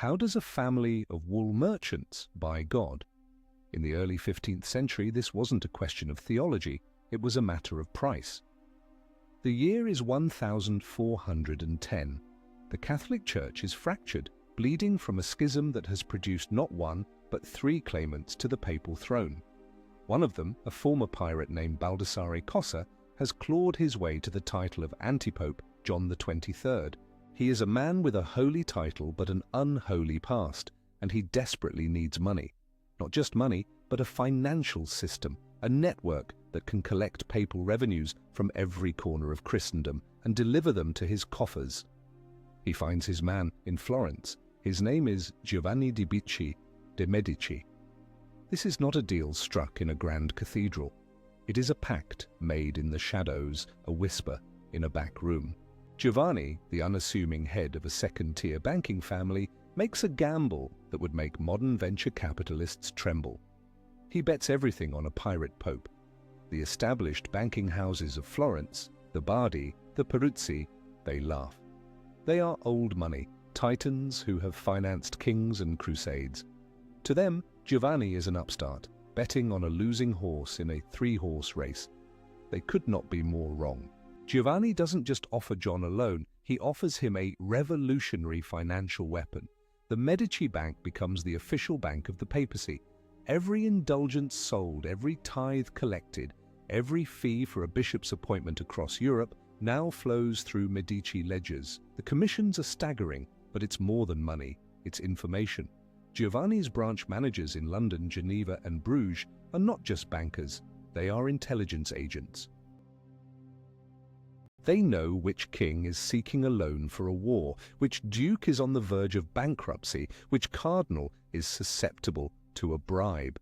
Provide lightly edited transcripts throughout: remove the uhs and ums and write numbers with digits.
How does a family of wool merchants buy God? In the early 15th century, this wasn't a question of theology, it was a matter of price. The year is 1410. The Catholic Church is fractured, bleeding from a schism that has produced not one, but three claimants to the papal throne. One of them, a former pirate named Baldassare Cossa, has clawed his way to the title of antipope John the 23rd. He is a man with a holy title but an unholy past, and he desperately needs money. Not just money, but a financial system, a network that can collect papal revenues from every corner of Christendom and deliver them to his coffers. He finds his man in Florence. His name is Giovanni di Medici. This is not a deal struck in a grand cathedral. It is a pact made in the shadows, a whisper in a back room. Giovanni, the unassuming head of a second-tier banking family, makes a gamble that would make modern venture capitalists tremble. He bets everything on a pirate pope. The established banking houses of Florence, the Bardi, the Peruzzi, they laugh. They are old money, titans who have financed kings and crusades. To them, Giovanni is an upstart, betting on a losing horse in a three-horse race. They could not be more wrong. Giovanni doesn't just offer John a loan, he offers him a revolutionary financial weapon. The Medici Bank becomes the official bank of the papacy. Every indulgence sold, every tithe collected, every fee for a bishop's appointment across Europe now flows through Medici ledgers. The commissions are staggering, but it's more than money, it's information. Giovanni's branch managers in London, Geneva, and Bruges are not just bankers, they are intelligence agents. They know which king is seeking a loan for a war, which duke is on the verge of bankruptcy, which cardinal is susceptible to a bribe.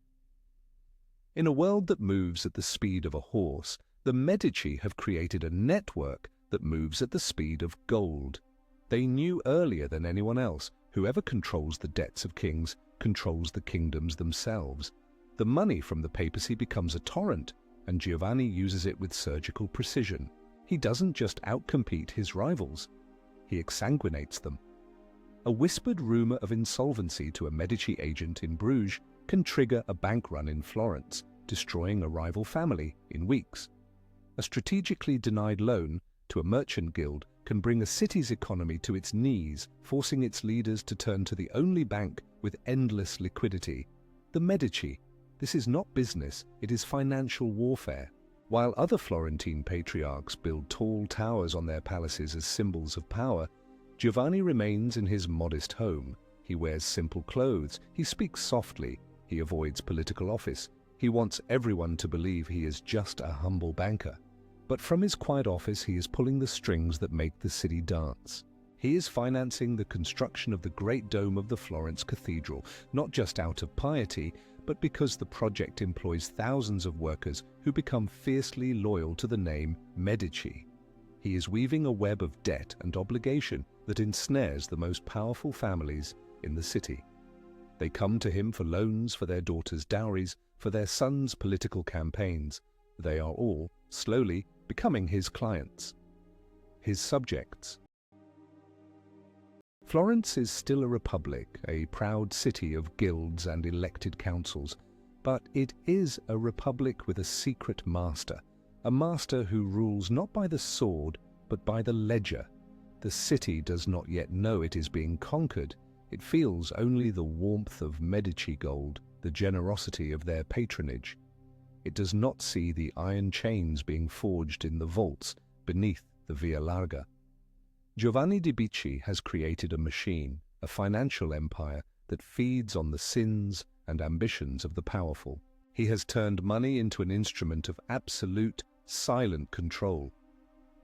In a world that moves at the speed of a horse, the Medici have created a network that moves at the speed of gold. They knew earlier than anyone else, whoever controls the debts of kings controls the kingdoms themselves. The money from the papacy becomes a torrent, and Giovanni uses it with surgical precision. He doesn't just outcompete his rivals, he exsanguinates them. A whispered rumor of insolvency to a Medici agent in Bruges can trigger a bank run in Florence, destroying a rival family in weeks. A strategically denied loan to a merchant guild can bring a city's economy to its knees, forcing its leaders to turn to the only bank with endless liquidity, the Medici. This is not business, it is financial warfare. While other Florentine patriarchs build tall towers on their palaces as symbols of power, Giovanni remains in his modest home. He wears simple clothes, he speaks softly, he avoids political office. He wants everyone to believe he is just a humble banker. But from his quiet office he is pulling the strings that make the city dance. He is financing the construction of the great dome of the Florence Cathedral, not just out of piety, but because the project employs thousands of workers who become fiercely loyal to the name Medici. He is weaving a web of debt and obligation that ensnares the most powerful families in the city. They come to him for loans for their daughters' dowries, for their sons' political campaigns. They are all, slowly, becoming his clients, his subjects. Florence is still a republic, a proud city of guilds and elected councils, but it is a republic with a secret master, a master who rules not by the sword, but by the ledger. The city does not yet know it is being conquered. It feels only the warmth of Medici gold, the generosity of their patronage. It does not see the iron chains being forged in the vaults beneath the Via Larga. Giovanni di Medici has created a machine, a financial empire that feeds on the sins and ambitions of the powerful. He has turned money into an instrument of absolute, silent control.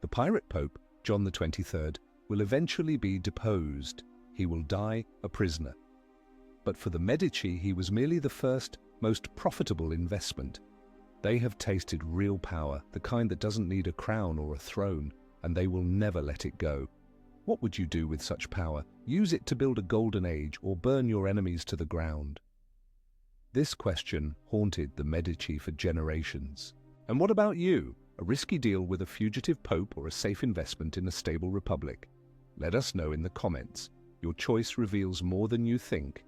The pirate pope, John the 23rd, will eventually be deposed. He will die a prisoner. But for the Medici, he was merely the first, most profitable investment. They have tasted real power, the kind that doesn't need a crown or a throne, and they will never let it go. What would you do with such power? Use it to build a golden age or burn your enemies to the ground? This question haunted the Medici for generations. And what about you? A risky deal with a fugitive pope or a safe investment in a stable republic? Let us know in the comments. Your choice reveals more than you think.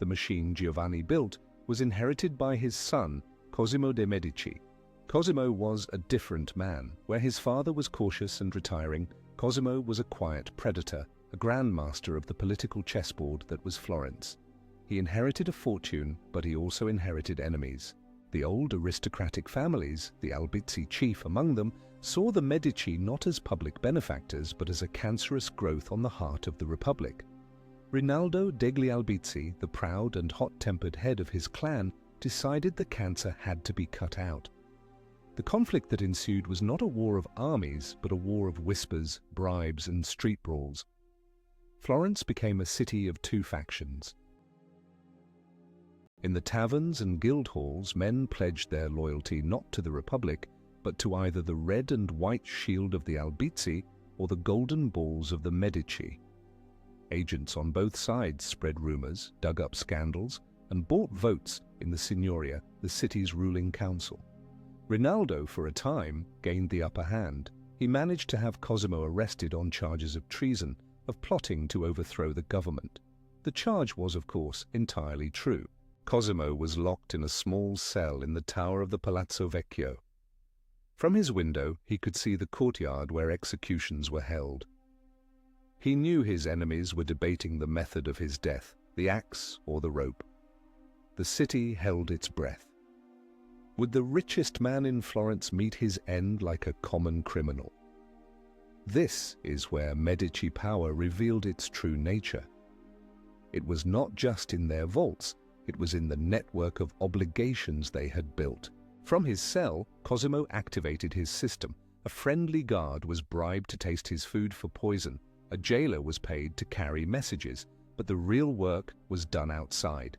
The machine Giovanni built was inherited by his son, Cosimo de' Medici. Cosimo was a different man. Where his father was cautious and retiring, Cosimo was a quiet predator, a grandmaster of the political chessboard that was Florence. He inherited a fortune, but he also inherited enemies. The old aristocratic families, the Albizzi chief among them, saw the Medici not as public benefactors but as a cancerous growth on the heart of the Republic. Rinaldo degli Albizzi, the proud and hot-tempered head of his clan, decided the cancer had to be cut out. The conflict that ensued was not a war of armies, but a war of whispers, bribes, and street brawls. Florence became a city of two factions. In the taverns and guild halls, men pledged their loyalty not to the Republic, but to either the red and white shield of the Albizzi or the golden balls of the Medici. Agents on both sides spread rumors, dug up scandals, and bought votes in the Signoria, the city's ruling council. Rinaldo, for a time, gained the upper hand. He managed to have Cosimo arrested on charges of treason, of plotting to overthrow the government. The charge was, of course, entirely true. Cosimo was locked in a small cell in the tower of the Palazzo Vecchio. From his window, he could see the courtyard where executions were held. He knew his enemies were debating the method of his death, the axe or the rope. The city held its breath. Would the richest man in Florence meet his end like a common criminal? This is where Medici power revealed its true nature. It was not just in their vaults, it was in the network of obligations they had built. From his cell, Cosimo activated his system. A friendly guard was bribed to taste his food for poison. A jailer was paid to carry messages, but the real work was done outside.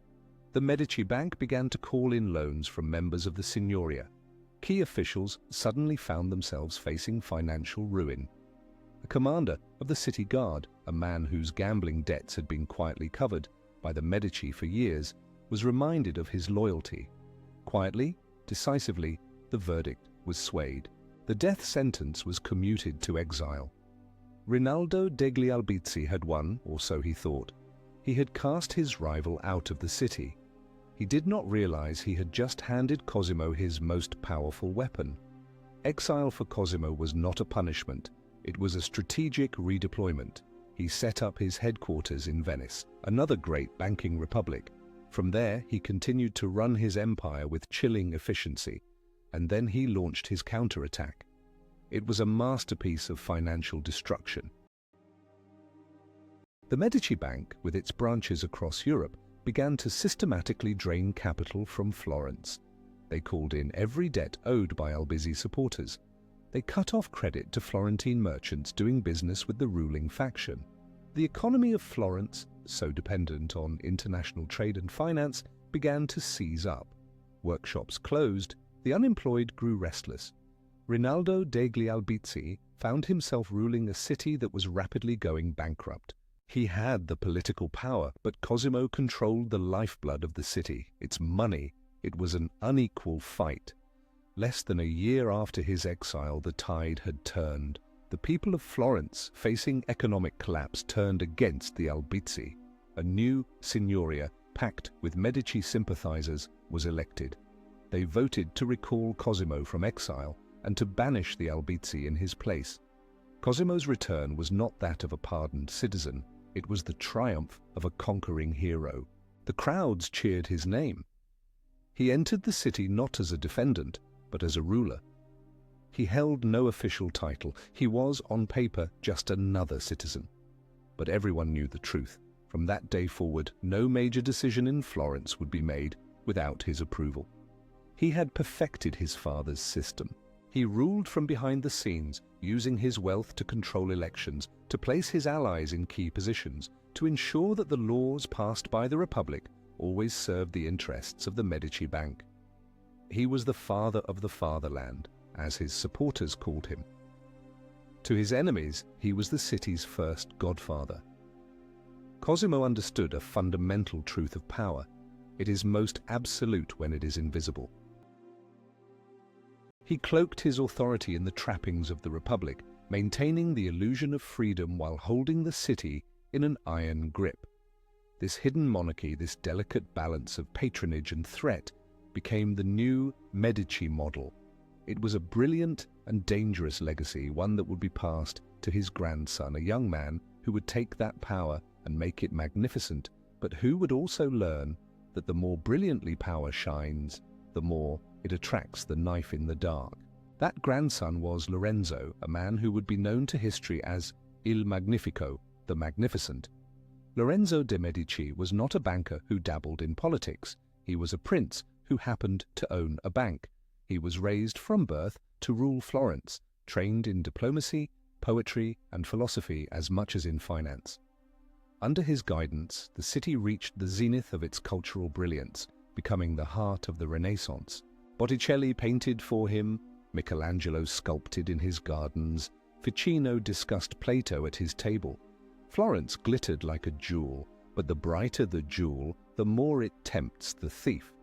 The Medici Bank began to call in loans from members of the Signoria. Key officials suddenly found themselves facing financial ruin. The commander of the city guard, a man whose gambling debts had been quietly covered by the Medici for years, was reminded of his loyalty. Quietly, decisively, the verdict was swayed. The death sentence was commuted to exile. Rinaldo degli Albizzi had won, or so he thought. He had cast his rival out of the city. He did not realize he had just handed Cosimo his most powerful weapon. Exile for Cosimo was not a punishment. It was a strategic redeployment. He set up his headquarters in Venice, another great banking republic. From there, he continued to run his empire with chilling efficiency, and then he launched his counterattack. It was a masterpiece of financial destruction. The Medici Bank, with its branches across Europe, began to systematically drain capital from Florence. They called in every debt owed by Albizzi supporters. They cut off credit to Florentine merchants doing business with the ruling faction. The economy of Florence, so dependent on international trade and finance, began to seize up. Workshops closed, the unemployed grew restless. Rinaldo degli Albizzi found himself ruling a city that was rapidly going bankrupt. He had the political power, but Cosimo controlled the lifeblood of the city, its money. It was an unequal fight. Less than a year after his exile, the tide had turned. The people of Florence, facing economic collapse, turned against the Albizzi. A new Signoria, packed with Medici sympathizers, was elected. They voted to recall Cosimo from exile and to banish the Albizzi in his place. Cosimo's return was not that of a pardoned citizen. It was the triumph of a conquering hero. The crowds cheered his name. He entered the city not as a defendant, but as a ruler. He held no official title. He was, on paper, just another citizen. But everyone knew the truth. From that day forward, no major decision in Florence would be made without his approval. He had perfected his father's system. He ruled from behind the scenes, using his wealth to control elections, to place his allies in key positions, to ensure that the laws passed by the Republic always served the interests of the Medici Bank. He was the father of the fatherland, as his supporters called him. To his enemies, he was the city's first godfather. Cosimo understood a fundamental truth of power. It is most absolute when it is invisible. He cloaked his authority in the trappings of the Republic, maintaining the illusion of freedom while holding the city in an iron grip. This hidden monarchy, this delicate balance of patronage and threat, became the new Medici model. It was a brilliant and dangerous legacy, one that would be passed to his grandson, a young man who would take that power and make it magnificent, but who would also learn that the more brilliantly power shines, the more it attracts the knife in the dark. That grandson was Lorenzo, a man who would be known to history as Il Magnifico, the Magnificent. Lorenzo de' Medici was not a banker who dabbled in politics. He was a prince who happened to own a bank. He was raised from birth to rule Florence, trained in diplomacy, poetry, and philosophy as much as in finance. Under his guidance, the city reached the zenith of its cultural brilliance, becoming the heart of the Renaissance. Botticelli painted for him, Michelangelo sculpted in his gardens, Ficino discussed Plato at his table. Florence glittered like a jewel, but the brighter the jewel, the more it tempts the thief.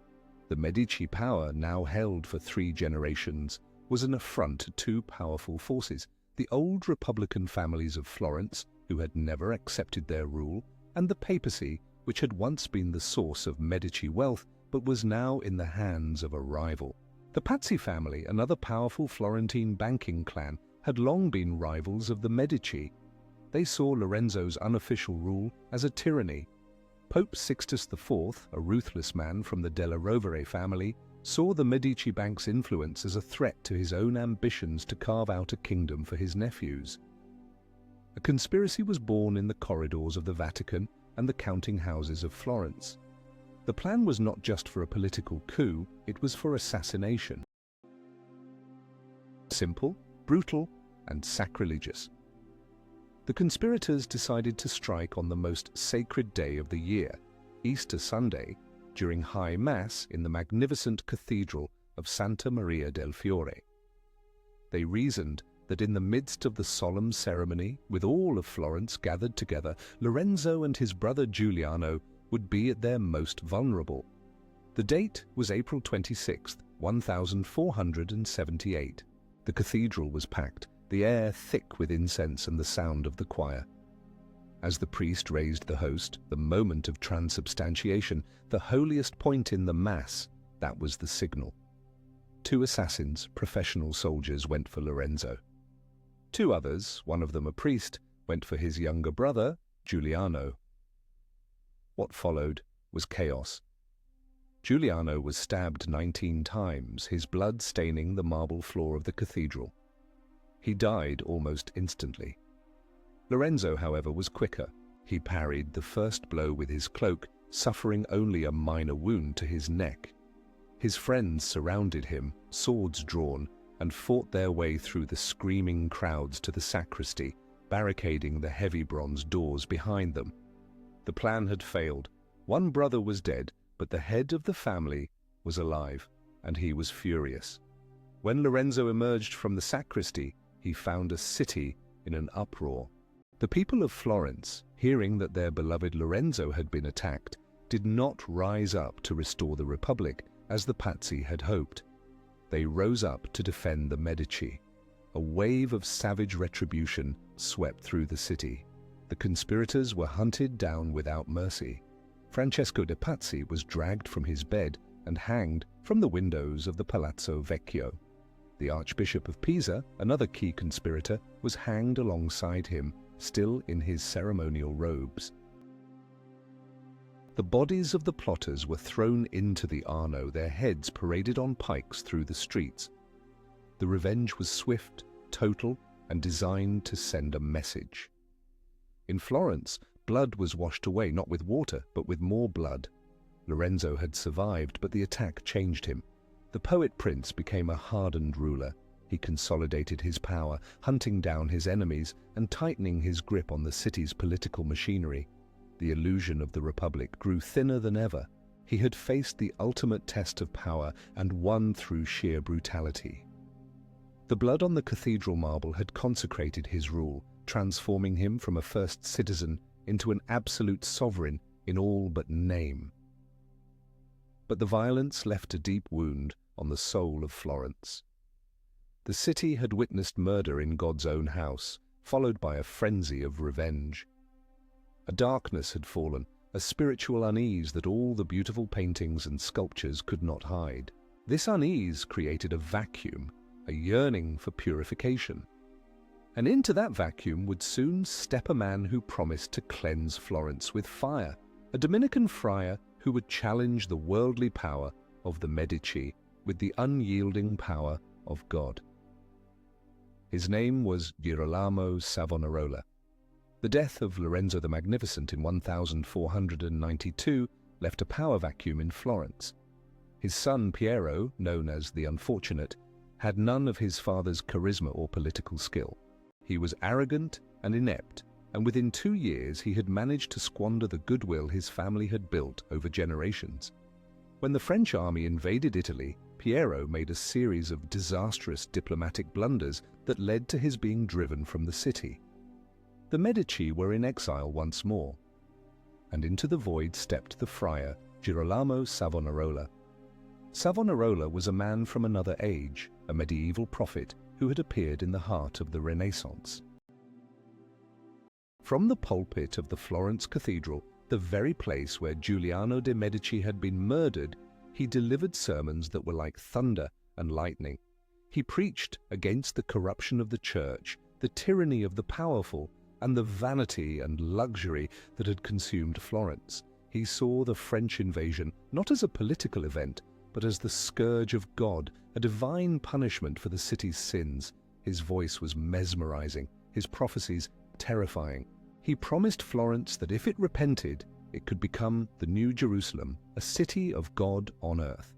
The Medici power, now held for 3 generations, was an affront to 2 powerful forces: the old republican families of Florence, who had never accepted their rule, and the papacy, which had once been the source of Medici wealth, but was now in the hands of a rival. The Pazzi family, another powerful Florentine banking clan, had long been rivals of the Medici. They saw Lorenzo's unofficial rule as a tyranny. Pope Sixtus IV, a ruthless man from the Della Rovere family, saw the Medici bank's influence as a threat to his own ambitions to carve out a kingdom for his nephews. A conspiracy was born in the corridors of the Vatican and the counting houses of Florence. The plan was not just for a political coup, it was for assassination. Simple, brutal, and sacrilegious. The conspirators decided to strike on the most sacred day of the year, Easter Sunday, during High Mass in the magnificent cathedral of Santa Maria del Fiore. They reasoned that in the midst of the solemn ceremony, with all of Florence gathered together, Lorenzo and his brother Giuliano would be at their most vulnerable. The date was April 26, 1478. The cathedral was packed, the air thick with incense and the sound of the choir. As the priest raised the host, the moment of transubstantiation, the holiest point in the Mass, that was the signal. 2 assassins, professional soldiers, went for Lorenzo. 2 others, one of them a priest, went for his younger brother, Giuliano. What followed was chaos. Giuliano was stabbed 19 times, his blood staining the marble floor of the cathedral. He died almost instantly. Lorenzo, however, was quicker. He parried the first blow with his cloak, suffering only a minor wound to his neck. His friends surrounded him, swords drawn, and fought their way through the screaming crowds to the sacristy, barricading the heavy bronze doors behind them. The plan had failed. One brother was dead, but the head of the family was alive, and he was furious. When Lorenzo emerged from the sacristy, he found a city in an uproar. The people of Florence, hearing that their beloved Lorenzo had been attacked, did not rise up to restore the Republic, as the Pazzi had hoped. They rose up to defend the Medici. A wave of savage retribution swept through the city. The conspirators were hunted down without mercy. Francesco de' Pazzi was dragged from his bed and hanged from the windows of the Palazzo Vecchio. The Archbishop of Pisa, another key conspirator, was hanged alongside him, still in his ceremonial robes. The bodies of the plotters were thrown into the Arno, their heads paraded on pikes through the streets. The revenge was swift, total, and designed to send a message. In Florence, blood was washed away, not with water, but with more blood. Lorenzo had survived, but the attack changed him. The poet prince became a hardened ruler. He consolidated his power, hunting down his enemies and tightening his grip on the city's political machinery. The illusion of the Republic grew thinner than ever. He had faced the ultimate test of power and won through sheer brutality. The blood on the cathedral marble had consecrated his rule, transforming him from a first citizen into an absolute sovereign in all but name. But the violence left a deep wound on the soul of Florence. The city had witnessed murder in God's own house, followed by a frenzy of revenge. A darkness had fallen, a spiritual unease that all the beautiful paintings and sculptures could not hide. This unease created a vacuum, a yearning for purification. And into that vacuum would soon step a man who promised to cleanse Florence with fire, a Dominican friar who would challenge the worldly power of the Medici with the unyielding power of God. His name was Girolamo Savonarola. The death of Lorenzo the Magnificent in 1492 left a power vacuum in Florence. His son Piero, known as the Unfortunate, had none of his father's charisma or political skill. He was arrogant and inept, and within 2 years he had managed to squander the goodwill his family had built over generations. When the French army invaded Italy, Piero made a series of disastrous diplomatic blunders that led to his being driven from the city. The Medici were in exile once more, and into the void stepped the friar Girolamo Savonarola. Savonarola was a man from another age, a medieval prophet who had appeared in the heart of the Renaissance. From the pulpit of the Florence Cathedral, the very place where Giuliano de' Medici had been murdered, he delivered sermons that were like thunder and lightning. He preached against the corruption of the church, the tyranny of the powerful, and the vanity and luxury that had consumed Florence. He saw the French invasion not as a political event, but as the scourge of God, a divine punishment for the city's sins. His voice was mesmerizing, his prophecies terrifying. He promised Florence that if it repented, it could become the New Jerusalem, a city of God on earth.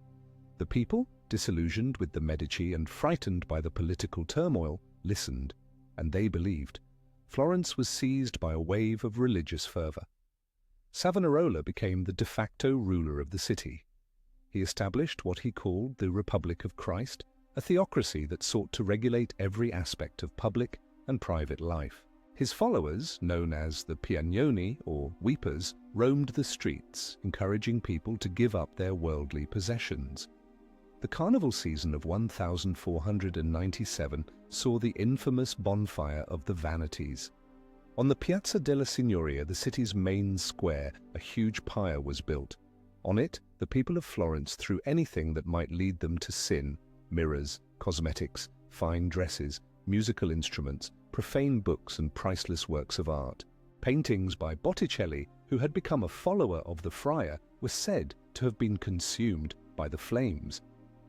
The people, disillusioned with the Medici and frightened by the political turmoil, listened, and they believed. Florence was seized by a wave of religious fervor. Savonarola became the de facto ruler of the city. He established what he called the Republic of Christ, a theocracy that sought to regulate every aspect of public and private life. His followers, known as the Piagnoni or weepers, roamed the streets, encouraging people to give up their worldly possessions. The carnival season of 1497 saw the infamous bonfire of the Vanities. On the Piazza della Signoria, the city's main square, a huge pyre was built. On it, the people of Florence threw anything that might lead them to sin: mirrors, cosmetics, fine dresses, musical instruments, profane books and priceless works of art. Paintings by Botticelli, who had become a follower of the friar, were said to have been consumed by the flames.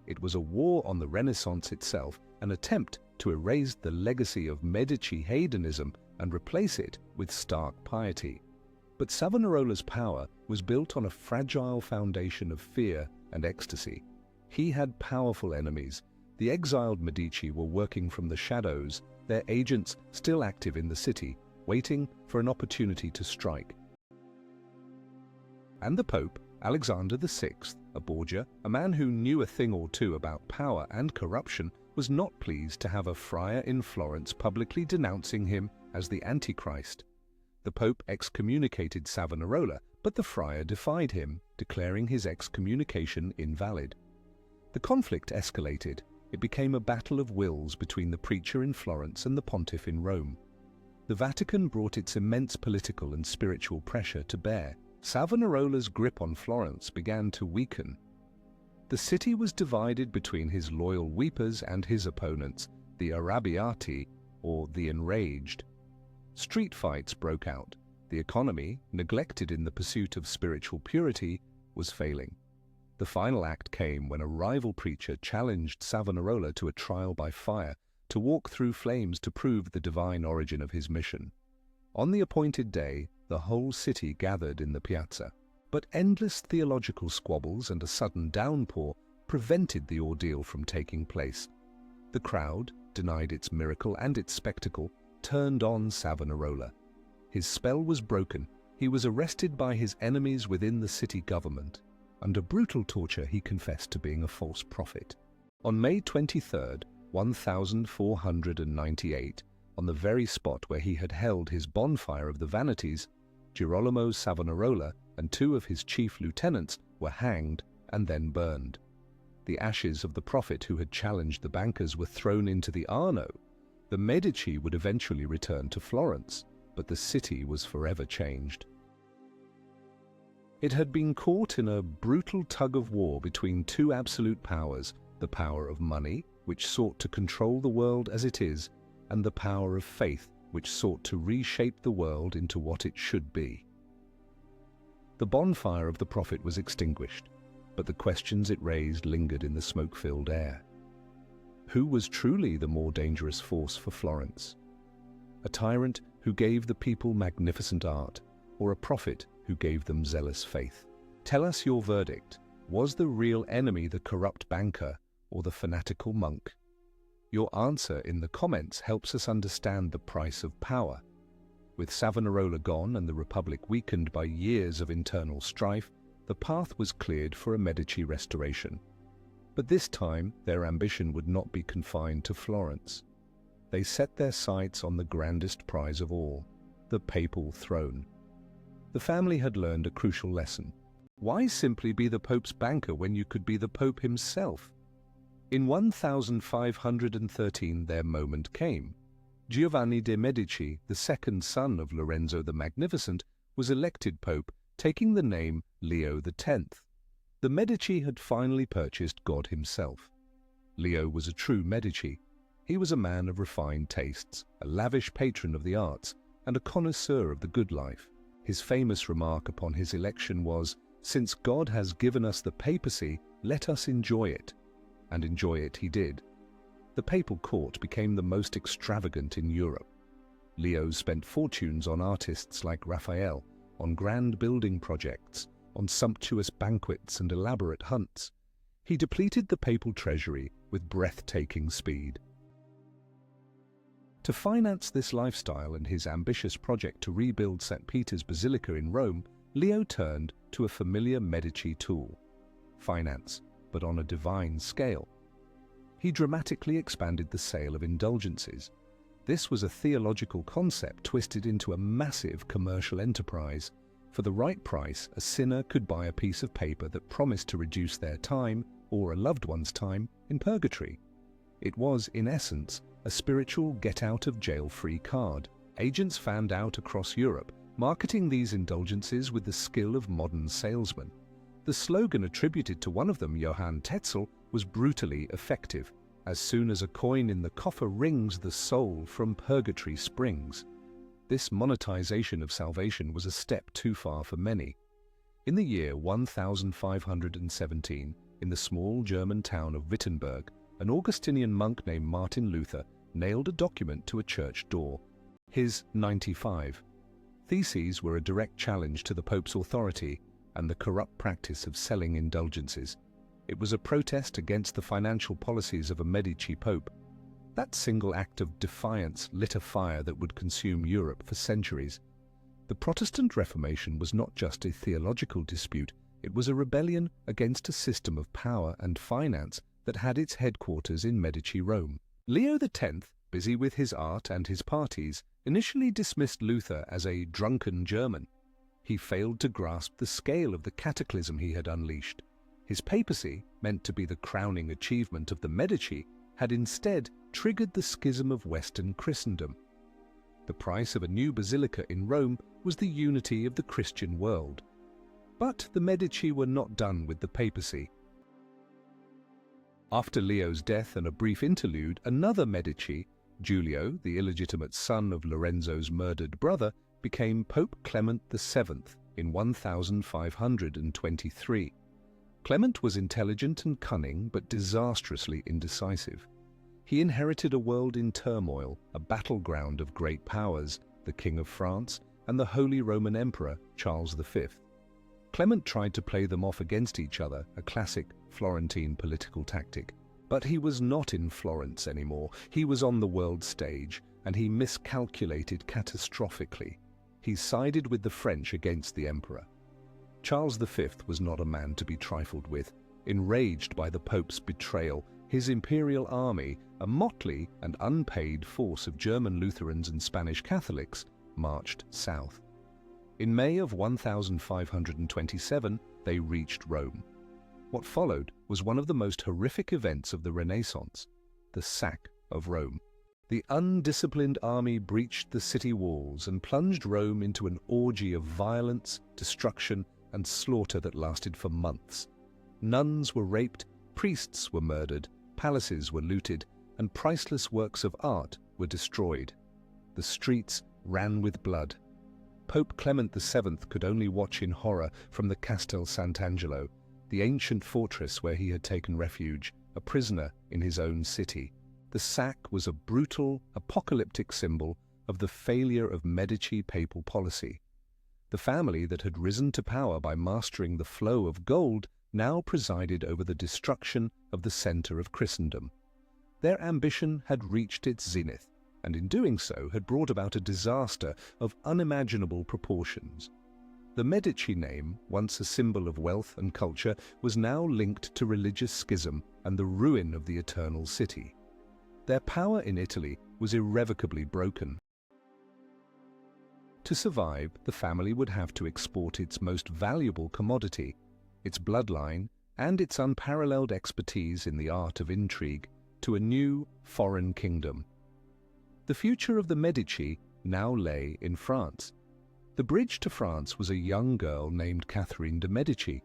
It was a war on the Renaissance itself, an attempt to erase the legacy of Medici hedonism and replace it with stark piety. But Savonarola's power was built on a fragile foundation of fear and ecstasy. He had powerful enemies. The exiled Medici were working from the shadows, their agents still active in the city, waiting for an opportunity to strike. And the Pope, Alexander VI, a Borgia, a man who knew a thing or two about power and corruption, was not pleased to have a friar in Florence publicly denouncing him as the Antichrist. The Pope excommunicated Savonarola, but the friar defied him, declaring his excommunication invalid. The conflict escalated. It became a battle of wills between the preacher in Florence and the pontiff in Rome. The Vatican brought its immense political and spiritual pressure to bear. Savonarola's grip on Florence began to weaken. The city was divided between his loyal weepers and his opponents, the arrabbiati, or the enraged. Street fights broke out. The economy, neglected in the pursuit of spiritual purity, was failing. The final act came when a rival preacher challenged Savonarola to a trial by fire, to walk through flames to prove the divine origin of his mission. On the appointed day, the whole city gathered in the piazza. But endless theological squabbles and a sudden downpour prevented the ordeal from taking place. The crowd, denied its miracle and its spectacle, turned on Savonarola. His spell was broken. He was arrested by his enemies within the city government. Under brutal torture, he confessed to being a false prophet. On May 23, 1498, on the very spot where he had held his bonfire of the Vanities, Girolamo Savonarola and 2 of his chief lieutenants were hanged and then burned. The ashes of the prophet who had challenged the bankers were thrown into the Arno. The Medici would eventually return to Florence, but the city was forever changed. It had been caught in a brutal tug-of-war between two absolute powers, the power of money, which sought to control the world as it is, and the power of faith, which sought to reshape the world into what it should be. The bonfire of the prophet was extinguished, but the questions it raised lingered in the smoke-filled air. Who was truly the more dangerous force for Florence? A tyrant who gave the people magnificent art, or a prophet who gave them zealous faith? Tell us your verdict. Was the real enemy the corrupt banker or the fanatical monk? Your answer in the comments helps us understand the price of power. With Savonarola gone and the Republic weakened by years of internal strife, the path was cleared for a Medici restoration. But this time, their ambition would not be confined to Florence. They set their sights on the grandest prize of all, the papal throne. The family had learned a crucial lesson. Why simply be the Pope's banker when you could be the Pope himself? In 1513 their moment came. Giovanni de' Medici, the second son of Lorenzo the Magnificent, was elected Pope, taking the name Leo X. The Medici had finally purchased God himself. Leo was a true Medici. He was a man of refined tastes, a lavish patron of the arts, and a connoisseur of the good life. His famous remark upon his election was, "Since God has given us the papacy, let us enjoy it." And enjoy it he did. The papal court became the most extravagant in Europe. Leo spent fortunes on artists like Raphael, on grand building projects, on sumptuous banquets and elaborate hunts. He depleted the papal treasury with breathtaking speed. To finance this lifestyle and his ambitious project to rebuild St. Peter's Basilica in Rome, Leo turned to a familiar Medici tool: finance, but on a divine scale. He dramatically expanded the sale of indulgences. This was a theological concept twisted into a massive commercial enterprise. For the right price, a sinner could buy a piece of paper that promised to reduce their time, or a loved one's time, in purgatory. It was, in essence, a spiritual get-out-of-jail-free card. Agents fanned out across Europe, marketing these indulgences with the skill of modern salesmen. The slogan attributed to one of them, Johann Tetzel, was brutally effective: "As soon as a coin in the coffer rings, the soul from purgatory springs." This monetization of salvation was a step too far for many. In the year 1517, in the small German town of Wittenberg, an Augustinian monk named Martin Luther nailed a document to a church door. His 95 Theses were a direct challenge to the Pope's authority and the corrupt practice of selling indulgences. It was a protest against the financial policies of a Medici Pope. That single act of defiance lit a fire that would consume Europe for centuries. The Protestant Reformation was not just a theological dispute, it was a rebellion against a system of power and finance that had its headquarters in Medici Rome. Leo X, busy with his art and his parties, initially dismissed Luther as a drunken German. He failed to grasp the scale of the cataclysm he had unleashed. His papacy, meant to be the crowning achievement of the Medici, had instead triggered the schism of Western Christendom. The price of a new basilica in Rome was the unity of the Christian world. But the Medici were not done with the papacy. After Leo's death and a brief interlude, another Medici, Giulio, the illegitimate son of Lorenzo's murdered brother, became Pope Clement VII in 1523. Clement was intelligent and cunning, but disastrously indecisive. He inherited a world in turmoil, a battleground of great powers, the King of France and the Holy Roman Emperor Charles V. Clement tried to play them off against each other, a classic Florentine political tactic. But he was not in Florence anymore. He was on the world stage, and he miscalculated catastrophically. He sided with the French against the emperor. Charles V was not a man to be trifled with. Enraged by the Pope's betrayal, his imperial army, a motley and unpaid force of German Lutherans and Spanish Catholics, marched south. In May of 1527, they reached Rome. What followed was one of the most horrific events of the Renaissance, the sack of Rome. The undisciplined army breached the city walls and plunged Rome into an orgy of violence, destruction, and slaughter that lasted for months. Nuns were raped, priests were murdered, palaces were looted, and priceless works of art were destroyed. The streets ran with blood. Pope Clement VII could only watch in horror from the Castel Sant'Angelo, the ancient fortress where he had taken refuge, a prisoner in his own city. The sack was a brutal, apocalyptic symbol of the failure of Medici papal policy. The family that had risen to power by mastering the flow of gold now presided over the destruction of the center of Christendom. Their ambition had reached its zenith, and in doing so had brought about a disaster of unimaginable proportions. The Medici name, once a symbol of wealth and culture, was now linked to religious schism and the ruin of the Eternal City. Their power in Italy was irrevocably broken. To survive, the family would have to export its most valuable commodity, its bloodline, and its unparalleled expertise in the art of intrigue, to a new, foreign kingdom. The future of the Medici now lay in France. The bridge to France was a young girl named Catherine de' Medici.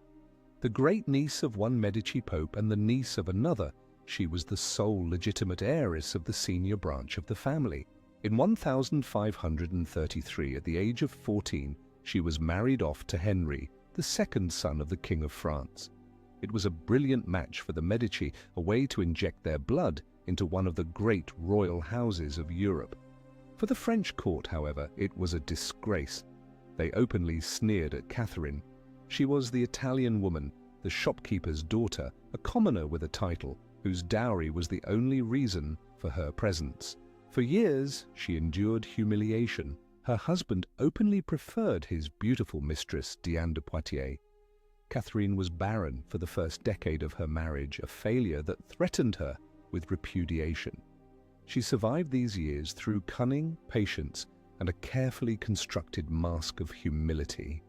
The great-niece of one Medici pope and the niece of another, she was the sole legitimate heiress of the senior branch of the family. In 1533, at the age of 14, she was married off to Henry, the second son of the King of France. It was a brilliant match for the Medici, a way to inject their blood into one of the great royal houses of Europe. For the French court, however, it was a disgrace. They openly sneered at Catherine. She was the Italian woman, the shopkeeper's daughter, a commoner with a title, whose dowry was the only reason for her presence. For years, she endured humiliation. Her husband openly preferred his beautiful mistress, Diane de Poitiers. Catherine was barren for the first decade of her marriage, a failure that threatened her with repudiation. She survived these years through cunning, patience, and a carefully constructed mask of humility.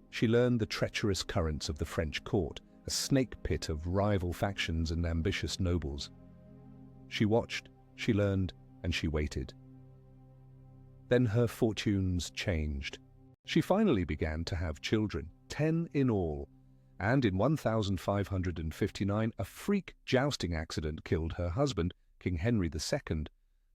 She learned the treacherous currents of the French court, a snake pit of rival factions and ambitious nobles. She watched, she learned, and she waited. Then her fortunes changed. She finally began to have children, 10 in all, and in 1559 a freak jousting accident killed her husband, King Henry II.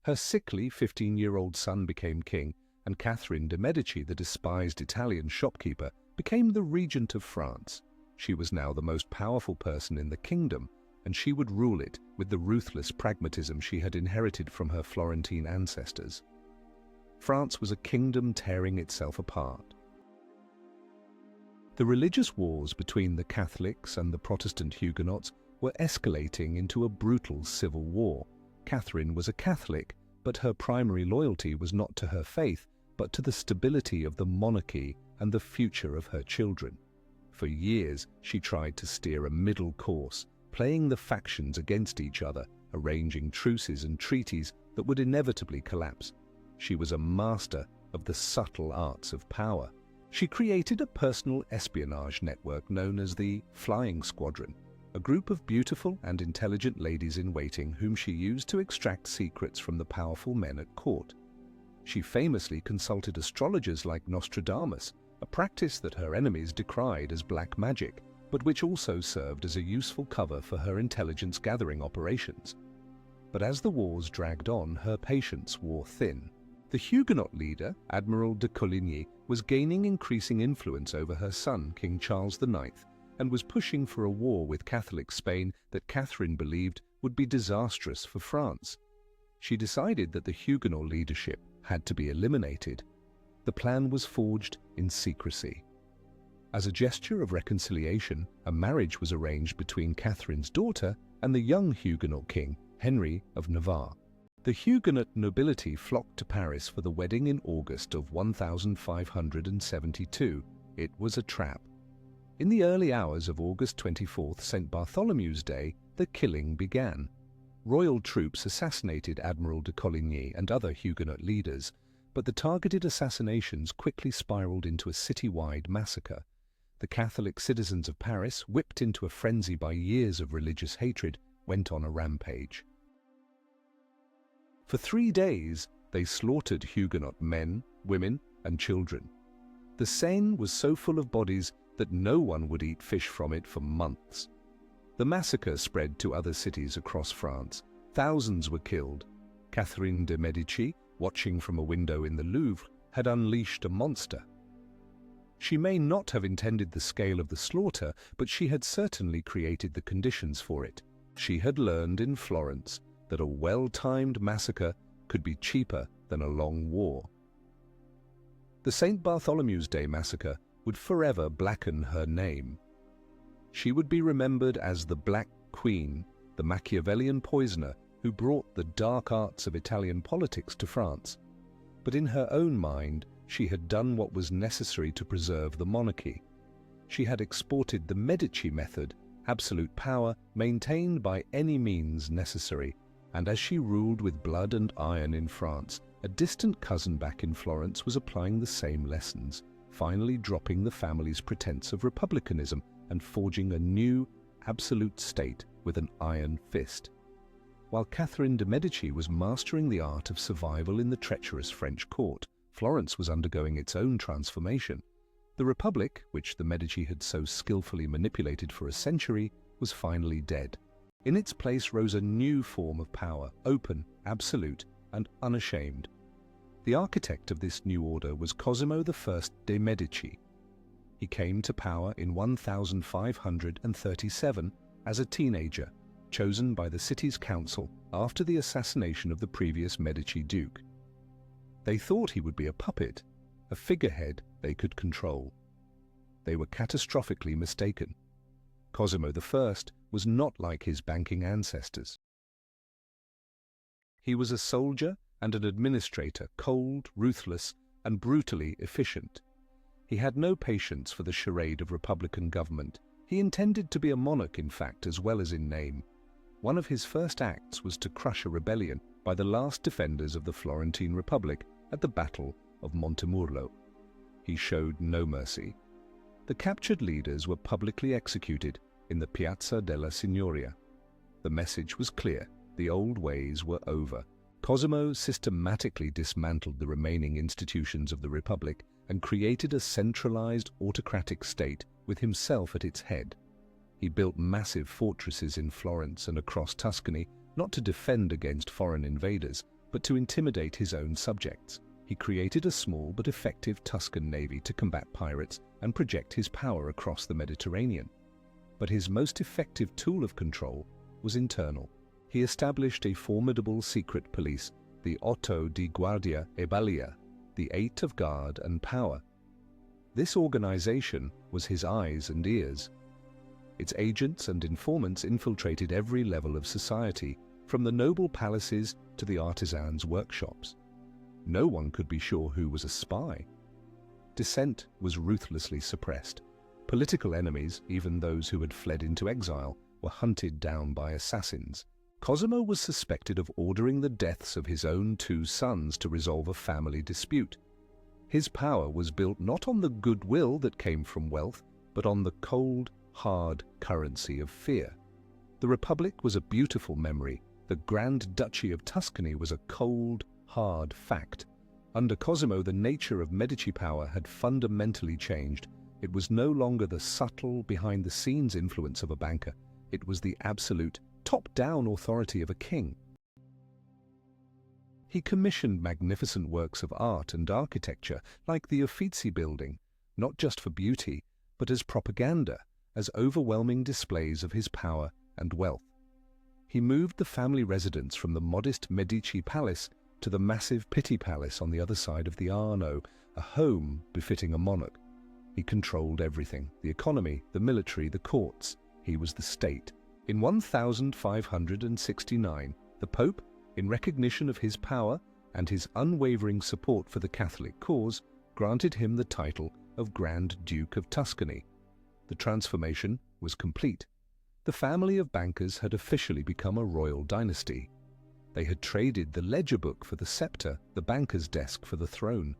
Her sickly 15-year-old son became king, and Catherine de' Medici, the despised Italian shopkeeper, became the regent of France. She was now the most powerful person in the kingdom, and she would rule it with the ruthless pragmatism she had inherited from her Florentine ancestors. France was a kingdom tearing itself apart. The religious wars between the Catholics and the Protestant Huguenots were escalating into a brutal civil war. Catherine was a Catholic, but her primary loyalty was not to her faith, but to the stability of the monarchy and the future of her children. For years, she tried to steer a middle course, playing the factions against each other, arranging truces and treaties that would inevitably collapse. She was a master of the subtle arts of power. She created a personal espionage network known as the Flying Squadron, a group of beautiful and intelligent ladies-in-waiting whom she used to extract secrets from the powerful men at court. She famously consulted astrologers like Nostradamus, a practice that her enemies decried as black magic, but which also served as a useful cover for her intelligence-gathering operations. But as the wars dragged on, her patience wore thin. The Huguenot leader, Admiral de Coligny, was gaining increasing influence over her son, King Charles IX, and was pushing for a war with Catholic Spain that Catherine believed would be disastrous for France. She decided that the Huguenot leadership had to be eliminated. The plan was forged in secrecy. As a gesture of reconciliation, a marriage was arranged between Catherine's daughter and the young Huguenot king, Henry of Navarre. The Huguenot nobility flocked to Paris for the wedding in August of 1572. It was a trap. In the early hours of August 24th, St. Bartholomew's Day, the killing began. Royal troops assassinated Admiral de Coligny and other Huguenot leaders, but the targeted assassinations quickly spiraled into a citywide massacre. The Catholic citizens of Paris, whipped into a frenzy by years of religious hatred, went on a rampage. For 3 days, they slaughtered Huguenot men, women, and children. The Seine was so full of bodies that no one would eat fish from it for months. The massacre spread to other cities across France. Thousands were killed. Catherine de' Medici, watching from a window in the Louvre, had unleashed a monster. She may not have intended the scale of the slaughter, but she had certainly created the conditions for it. She had learned in Florence that a well-timed massacre could be cheaper than a long war. The St. Bartholomew's Day massacre would forever blacken her name. She would be remembered as the Black Queen, the Machiavellian poisoner who brought the dark arts of Italian politics to France. But in her own mind, she had done what was necessary to preserve the monarchy. She had exported the Medici method, absolute power maintained by any means necessary, and as she ruled with blood and iron in France, a distant cousin back in Florence was applying the same lessons, finally dropping the family's pretense of republicanism and forging a new, absolute state with an iron fist. While Catherine de' Medici was mastering the art of survival in the treacherous French court, Florence was undergoing its own transformation. The Republic, which the Medici had so skillfully manipulated for a century, was finally dead. In its place rose a new form of power, open, absolute, and unashamed. The architect of this new order was Cosimo I de' Medici. He came to power in 1537 as a teenager, chosen by the city's council after the assassination of the previous Medici duke. They thought he would be a puppet, a figurehead they could control. They were catastrophically mistaken. Cosimo I was not like his banking ancestors. He was a soldier and an administrator, cold, ruthless, and brutally efficient. He had no patience for the charade of republican government. He intended to be a monarch, in fact, as well as in name. One of his first acts was to crush a rebellion by the last defenders of the Florentine Republic at the Battle of Montemurlo. He showed no mercy. The captured leaders were publicly executed in the Piazza della Signoria. The message was clear. The old ways were over. Cosimo systematically dismantled the remaining institutions of the Republic and created a centralized autocratic state with himself at its head. He built massive fortresses in Florence and across Tuscany, not to defend against foreign invaders, but to intimidate his own subjects. He created a small but effective Tuscan navy to combat pirates and project his power across the Mediterranean. But his most effective tool of control was internal. He established a formidable secret police, the Otto di Guardia e Balia, the Eight of Guard and Power. This organization was his eyes and ears. Its agents and informants infiltrated every level of society, from the noble palaces to the artisans' workshops. No one could be sure who was a spy. Dissent was ruthlessly suppressed. Political enemies, even those who had fled into exile, were hunted down by assassins. Cosimo was suspected of ordering the deaths of his own two sons to resolve a family dispute. His power was built not on the goodwill that came from wealth, but on the cold, hard currency of fear. The Republic was a beautiful memory. The Grand Duchy of Tuscany was a cold, hard fact. Under Cosimo, the nature of Medici power had fundamentally changed. It was no longer the subtle, behind-the-scenes influence of a banker. It was the absolute, top-down authority of a king. He commissioned magnificent works of art and architecture, like the Uffizi building, not just for beauty, but as propaganda, as overwhelming displays of his power and wealth. He moved the family residence from the modest Medici palace to the massive Pitti Palace on the other side of the Arno, a home befitting a monarch. He controlled everything: the economy, the military, the courts. He was the state. In 1569, the Pope, in recognition of his power and his unwavering support for the Catholic cause, granted him the title of Grand Duke of Tuscany. The transformation was complete. The family of bankers had officially become a royal dynasty. They had traded the ledger book for the scepter, the banker's desk for the throne.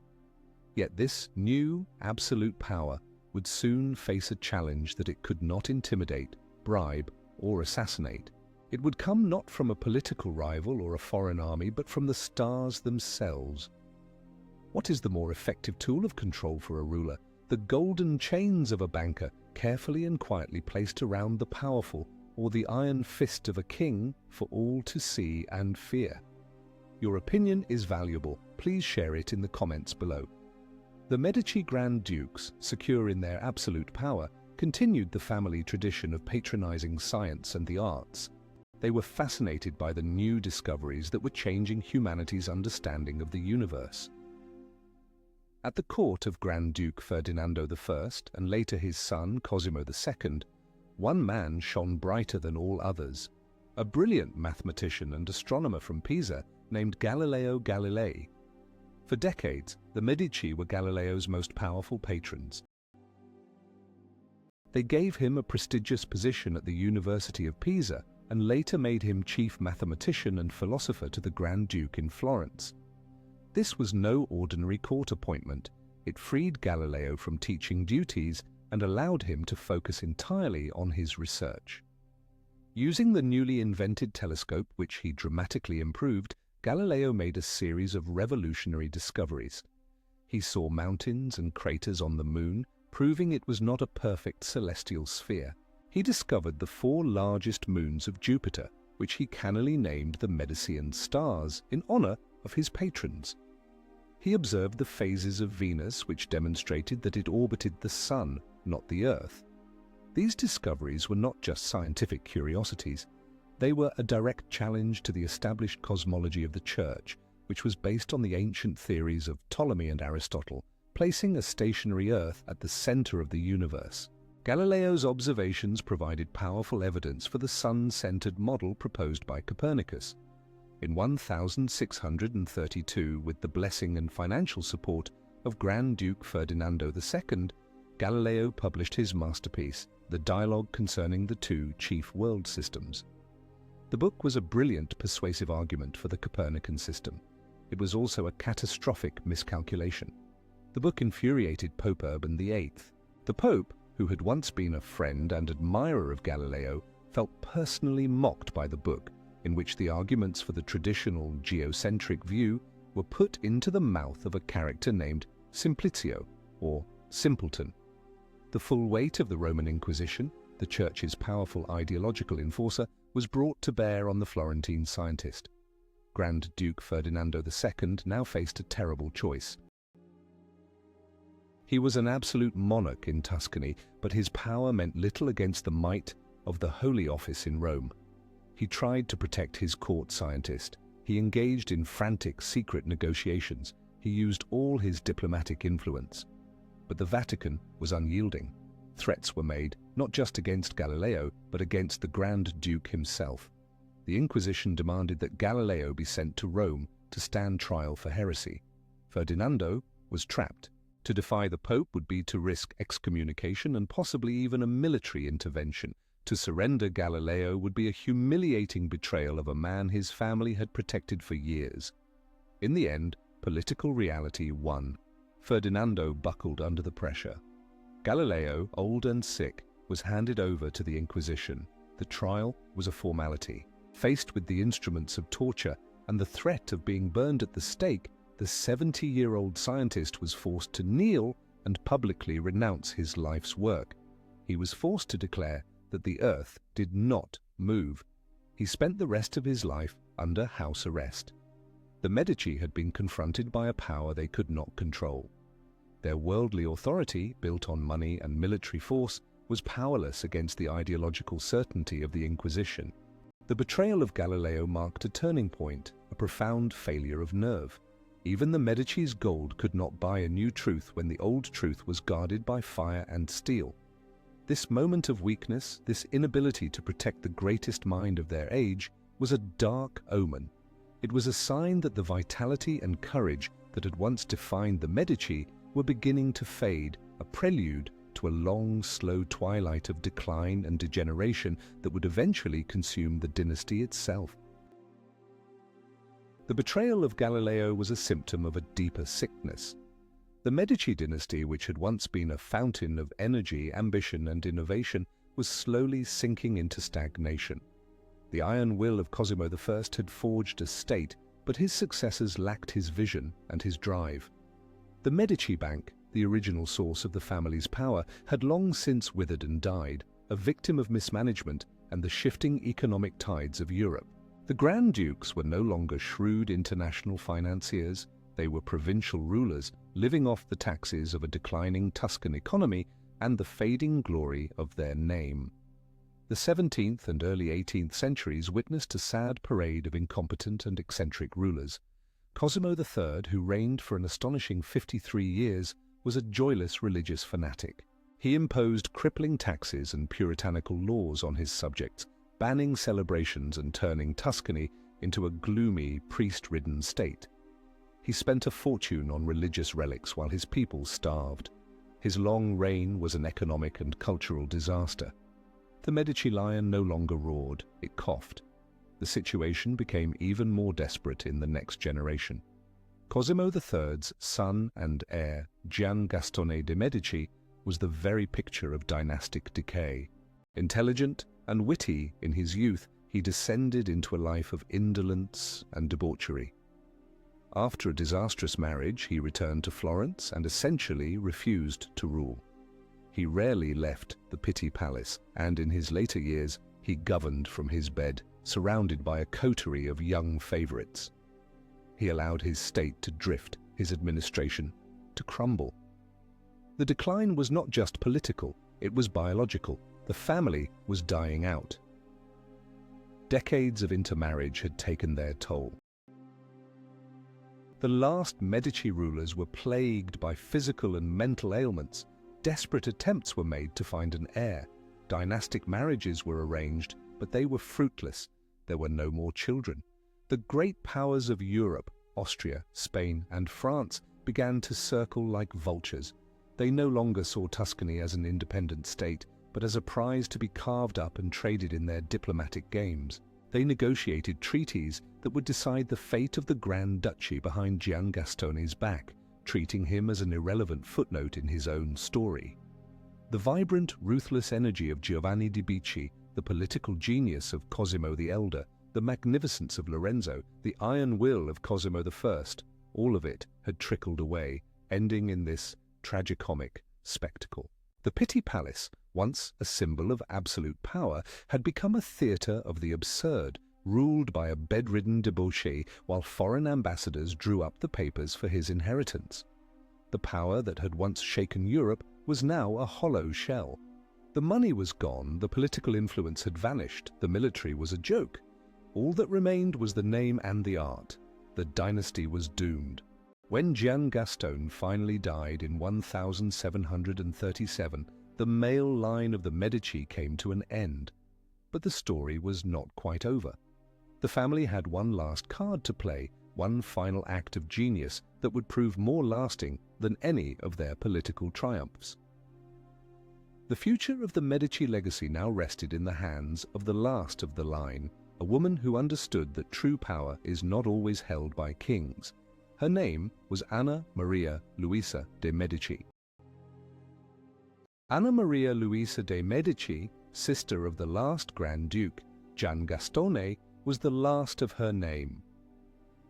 Yet this new, absolute power would soon face a challenge that it could not intimidate, bribe, or assassinate. It would come not from a political rival or a foreign army, but from the stars themselves. What is the more effective tool of control for a ruler the golden chains of a banker carefully and quietly placed around the powerful, or the iron fist of a king for all to see and fear. Your opinion is valuable. Please share it in the comments below. The Medici Grand Dukes, secure in their absolute power, continued the family tradition of patronizing science and the arts. They were fascinated by the new discoveries that were changing humanity's understanding of the universe. At the court of Grand Duke Ferdinando I and later his son Cosimo II, one man shone brighter than all others, a brilliant mathematician and astronomer from Pisa named Galileo Galilei. For decades, the Medici were Galileo's most powerful patrons. They gave him a prestigious position at the University of Pisa and later made him chief mathematician and philosopher to the Grand Duke in Florence. This was no ordinary court appointment. It freed Galileo from teaching duties and allowed him to focus entirely on his research. Using the newly invented telescope, which he dramatically improved, Galileo made a series of revolutionary discoveries. He saw mountains and craters on the moon, proving it was not a perfect celestial sphere. He discovered the 4 largest moons of Jupiter, which he cannily named the Medicean stars in honor of his patrons. He observed the phases of Venus, which demonstrated that it orbited the Sun, not the Earth. These discoveries were not just scientific curiosities. They were a direct challenge to the established cosmology of the Church, which was based on the ancient theories of Ptolemy and Aristotle, placing a stationary Earth at the center of the universe. Galileo's observations provided powerful evidence for the sun-centered model proposed by Copernicus. In 1632, with the blessing and financial support of Grand Duke Ferdinando II, Galileo published his masterpiece, The Dialogue Concerning the Two Chief World Systems. The book was a brilliant persuasive argument for the Copernican system. It was also a catastrophic miscalculation. The book infuriated Pope Urban VIII. The Pope, who had once been a friend and admirer of Galileo, felt personally mocked by the book, in which the arguments for the traditional geocentric view were put into the mouth of a character named Simplicio, or Simpleton. The full weight of the Roman Inquisition, the Church's powerful ideological enforcer, was brought to bear on the Florentine scientist. Grand Duke Ferdinando II now faced a terrible choice. He was an absolute monarch in Tuscany, but his power meant little against the might of the Holy Office in Rome. He tried to protect his court scientist. He engaged in frantic secret negotiations. He used all his diplomatic influence. But the Vatican was unyielding. Threats were made, not just against Galileo, but against the Grand Duke himself. The Inquisition demanded that Galileo be sent to Rome to stand trial for heresy. Ferdinando was trapped. To defy the Pope would be to risk excommunication and possibly even a military intervention. To surrender Galileo would be a humiliating betrayal of a man his family had protected for years. In the end, political reality won. Ferdinando buckled under the pressure. Galileo, old and sick, was handed over to the Inquisition. The trial was a formality. Faced with the instruments of torture and the threat of being burned at the stake, the 70-year-old scientist was forced to kneel and publicly renounce his life's work. He was forced to declare that the Earth did not move. He spent the rest of his life under house arrest. The Medici had been confronted by a power they could not control. Their worldly authority, built on money and military force, was powerless against the ideological certainty of the Inquisition. The betrayal of Galileo marked a turning point, a profound failure of nerve. Even the Medici's gold could not buy a new truth when the old truth was guarded by fire and steel. This moment of weakness, this inability to protect the greatest mind of their age, was a dark omen. It was a sign that the vitality and courage that had once defined the Medici were beginning to fade, a prelude to a long, slow twilight of decline and degeneration that would eventually consume the dynasty itself. The betrayal of Galileo was a symptom of a deeper sickness. The Medici dynasty, which had once been a fountain of energy, ambition, and innovation, was slowly sinking into stagnation. The iron will of Cosimo I had forged a state, but his successors lacked his vision and his drive. The Medici Bank, the original source of the family's power, had long since withered and died, a victim of mismanagement and the shifting economic tides of Europe. The Grand Dukes were no longer shrewd international financiers. They were provincial rulers, living off the taxes of a declining Tuscan economy and the fading glory of their name. The 17th and early 18th centuries witnessed a sad parade of incompetent and eccentric rulers. Cosimo III, who reigned for an astonishing 53 years, was a joyless religious fanatic. He imposed crippling taxes and puritanical laws on his subjects, banning celebrations and turning Tuscany into a gloomy, priest-ridden state. He spent a fortune on religious relics while his people starved. His long reign was an economic and cultural disaster. The Medici lion no longer roared, it coughed. The situation became even more desperate in the next generation. Cosimo III's son and heir, Giangastone de' Medici, was the very picture of dynastic decay. Intelligent and witty in his youth, he descended into a life of indolence and debauchery. After a disastrous marriage, he returned to Florence and essentially refused to rule. He rarely left the Pitti Palace, and in his later years, he governed from his bed, surrounded by a coterie of young favorites. He allowed his state to drift, his administration to crumble. The decline was not just political, it was biological. The family was dying out. Decades of intermarriage had taken their toll. The last Medici rulers were plagued by physical and mental ailments. Desperate attempts were made to find an heir. Dynastic marriages were arranged, but they were fruitless. There were no more children. The great powers of Europe, Austria, Spain, and France, began to circle like vultures. They no longer saw Tuscany as an independent state, but as a prize to be carved up and traded in their diplomatic games. They negotiated treaties that would decide the fate of the Grand Duchy behind Giangastone's back, treating him as an irrelevant footnote in his own story. The vibrant, ruthless energy of Giovanni de' Medici, the political genius of Cosimo the Elder, the magnificence of Lorenzo, the iron will of Cosimo I, all of it had trickled away, ending in this tragicomic spectacle. The Pitti Palace, once a symbol of absolute power, had become a theatre of the absurd, ruled by a bedridden debauchee while foreign ambassadors drew up the papers for his inheritance. The power that had once shaken Europe was now a hollow shell. The money was gone, the political influence had vanished, the military was a joke. All that remained was the name and the art. The dynasty was doomed. When Giangastone finally died in 1737, the male line of the Medici came to an end. But the story was not quite over. The family had one last card to play, one final act of genius that would prove more lasting than any of their political triumphs. The future of the Medici legacy now rested in the hands of the last of the line, a woman who understood that true power is not always held by kings. Her name was Anna Maria Luisa de' Medici. Anna Maria Luisa de' Medici, sister of the last Grand Duke, Giangastone, was the last of her name.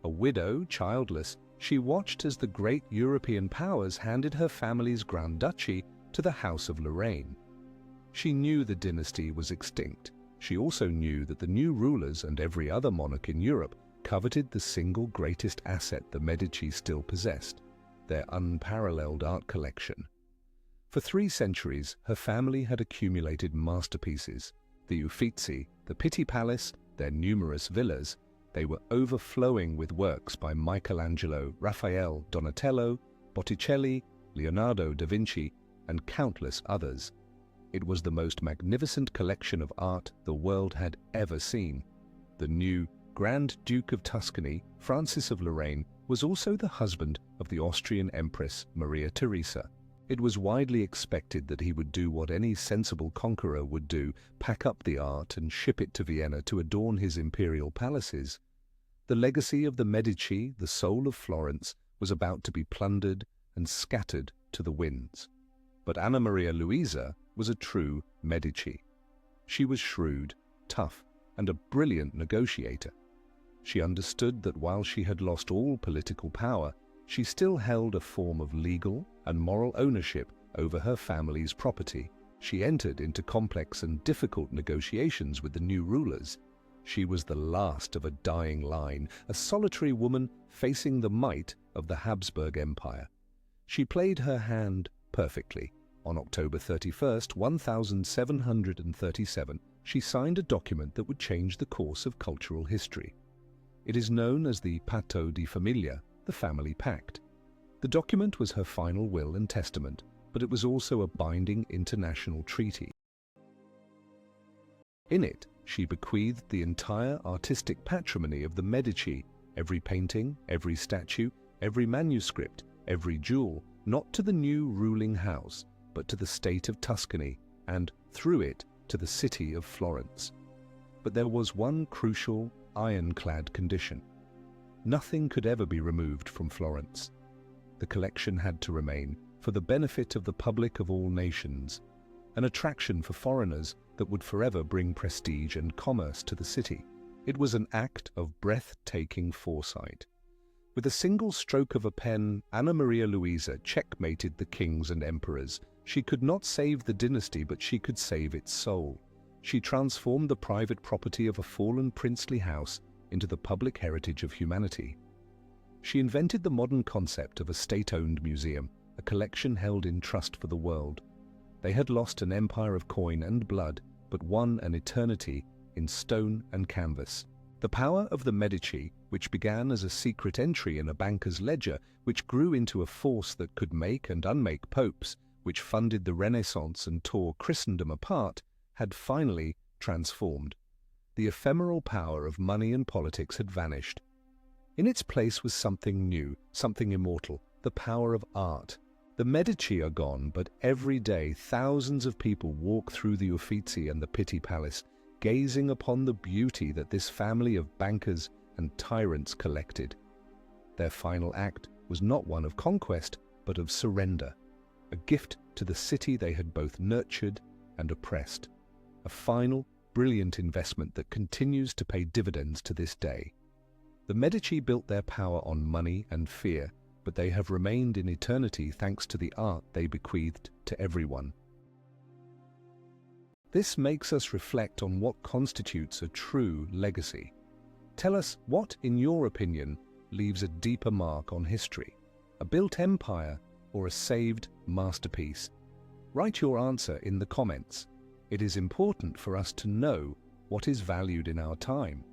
A widow, childless, she watched as the great European powers handed her family's Grand Duchy to the House of Lorraine. She knew the dynasty was extinct. She also knew that the new rulers and every other monarch in Europe coveted the single greatest asset the Medici still possessed, their unparalleled art collection. For 3 centuries, her family had accumulated masterpieces. The Uffizi, the Pitti Palace, their numerous villas, they were overflowing with works by Michelangelo, Raphael, Donatello, Botticelli, Leonardo da Vinci, and countless others. It was the most magnificent collection of art the world had ever seen. The new Grand Duke of Tuscany, Francis of Lorraine, was also the husband of the Austrian Empress Maria Theresa. It was widely expected that he would do what any sensible conqueror would do, pack up the art and ship it to Vienna to adorn his imperial palaces. The legacy of the Medici, the soul of Florence, was about to be plundered and scattered to the winds. But Anna Maria Luisa was a true Medici. She was shrewd, tough, and a brilliant negotiator. She understood that while she had lost all political power, she still held a form of legal, and moral ownership over her family's property. She entered into complex and difficult negotiations with the new rulers. She was the last of a dying line, a solitary woman facing the might of the Habsburg Empire. She played her hand perfectly. On October 31st, 1737, she signed a document that would change the course of cultural history. It is known as the Patto di Famiglia, the family pact. The document was her final will and testament, but it was also a binding international treaty. In it, she bequeathed the entire artistic patrimony of the Medici, every painting, every statue, every manuscript, every jewel, not to the new ruling house, but to the state of Tuscany, and, through it, to the city of Florence. But there was one crucial, ironclad condition. Nothing could ever be removed from Florence. The collection had to remain, for the benefit of the public of all nations, an attraction for foreigners that would forever bring prestige and commerce to the city. It was an act of breathtaking foresight. With a single stroke of a pen, Anna Maria Luisa checkmated the kings and emperors. She could not save the dynasty, but she could save its soul. She transformed the private property of a fallen princely house into the public heritage of humanity. She invented the modern concept of a state-owned museum, a collection held in trust for the world. They had lost an empire of coin and blood, but won an eternity in stone and canvas. The power of the Medici, which began as a secret entry in a banker's ledger, which grew into a force that could make and unmake popes, which funded the Renaissance and tore Christendom apart, had finally transformed. The ephemeral power of money and politics had vanished. In its place was something new, something immortal, the power of art. The Medici are gone, but every day thousands of people walk through the Uffizi and the Pitti Palace, gazing upon the beauty that this family of bankers and tyrants collected. Their final act was not one of conquest, but of surrender, a gift to the city they had both nurtured and oppressed, a final, brilliant investment that continues to pay dividends to this day. The Medici built their power on money and fear, but they have remained in eternity thanks to the art they bequeathed to everyone. This makes us reflect on what constitutes a true legacy. Tell us what, in your opinion, leaves a deeper mark on history, a built empire or a saved masterpiece? Write your answer in the comments. It is important for us to know what is valued in our time.